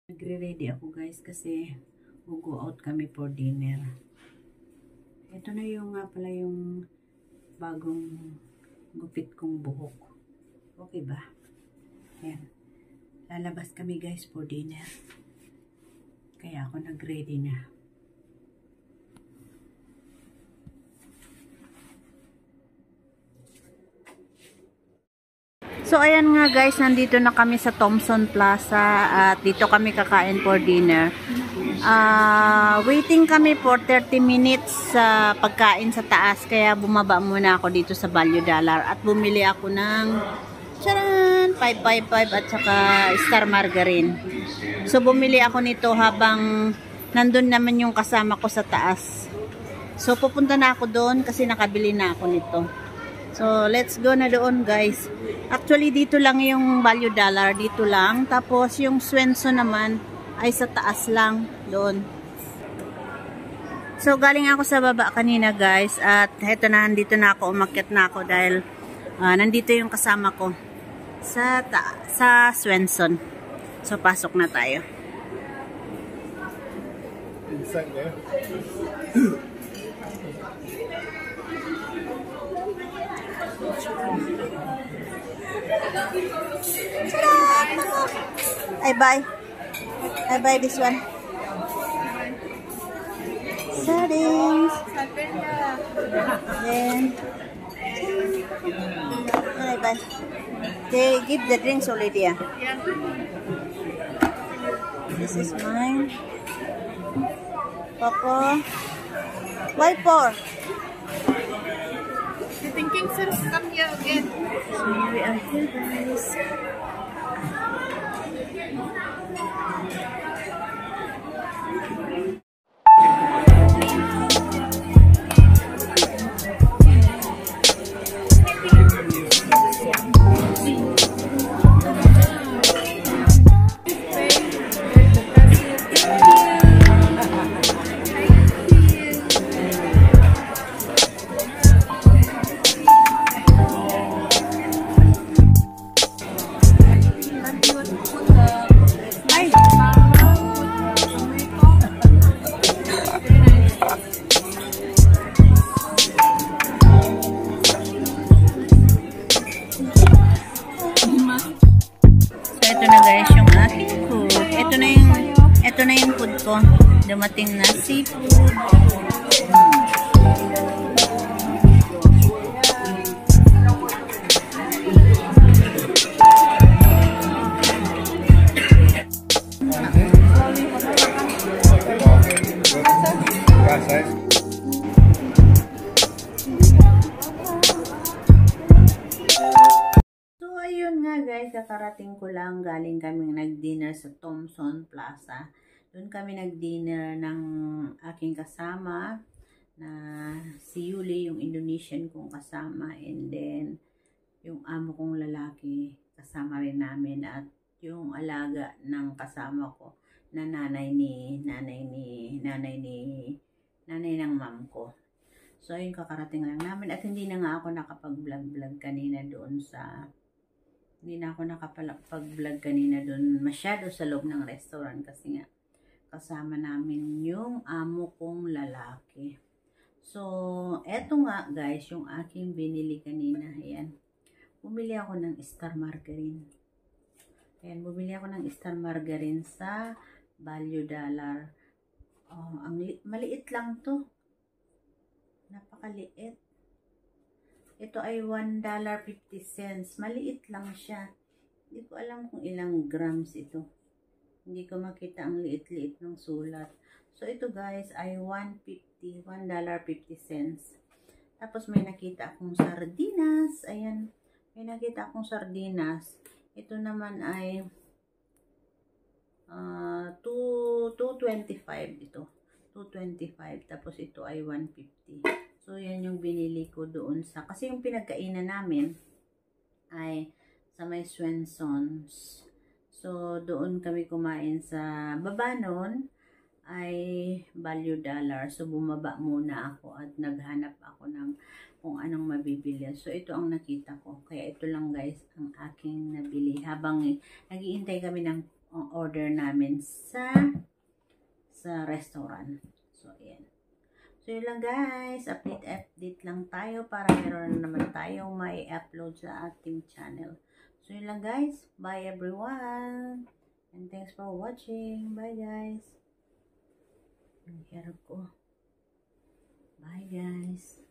Nagre-ready ako guys kasi go out kami for dinner. Ito na yung nga pala yung bagong gupit kong buhok. Okay ba? Ayan. Lalabas kami guys for dinner. Kaya ako nag-ready na. So ayan nga guys, nandito na kami sa Thomson Plaza at dito kami kakain for dinner. Waiting kami for 30 minutes sa pagkain sa taas, kaya bumaba muna ako dito sa Value Dollar at bumili ako ng charan 555 at saka Star Margarine. So bumili ako nito habang nandun naman yung kasama ko sa taas. So pupunta na ako doon kasi nakabili na ako nito. So, let's go na doon guys. Actually, dito lang yung Value Dollar. Dito lang. Tapos, yung Swenson naman ay sa taas lang. Doon. So, galing ako sa baba kanina guys. At heto na, nandito na ako. Umakyat na ako dahil nandito yung kasama ko sa Swenson. So, pasok na tayo. Inside there. I buy this one. Settings. Then I buy. They give the drinks already. Yeah. This is mine. Coco. Why 4? You thinking, sir, come here again? So here we are here, guys. Ito na yung food ko. Dumating na seafood. So, ayun nga guys, kakarating ko lang. Galing kaming nag-dinner sa Thomson Plaza. Doon kami nag-dinner ng aking kasama na si Yuli, yung Indonesian kong kasama, and then yung amo kong lalaki kasama rin namin, at yung alaga ng kasama ko na nanay ng mom ko. So ayun, kakarating lang namin at hindi na nga ako nakapag-vlog kanina doon masyado sa loob ng restaurant kasi nga kasama namin yung amo kong lalaki. So, eto nga guys, yung aking binili kanina. Ayan. Bumili ako ng Star Margarine. Ayan, bumili ako ng Star Margarine sa Value Dollar. Oh, maliit lang to. Napakaliit. Ito ay $1.50. Maliit lang siya. Hindi ko alam kung ilang grams ito. Hindi ko makita ang liit-liit ng sulat. So, ito guys ay $1.50. Tapos may nakita akong sardinas. Ayan. May nakita akong sardinas. Ito naman ay $2.25 ito. $2.25. Tapos ito ay $1.50. So, yan yung binili ko doon sa... Kasi yung pinagkainan namin ay sa may Swensons. So, So, doon kami kumain sa baba nun ay Value Dollar. So, bumaba muna ako at naghanap ako ng kung anong mabibili. So, ito ang nakita ko. Kaya ito lang guys ang aking nabili habang naghihintay kami ng order namin sa restaurant. So, ayan. So, yun lang guys. Update lang tayo para meron naman tayong may upload sa ating channel. So, yun lang guys. Bye everyone. And thanks for watching. Bye guys. Ang hirap ko. Bye guys.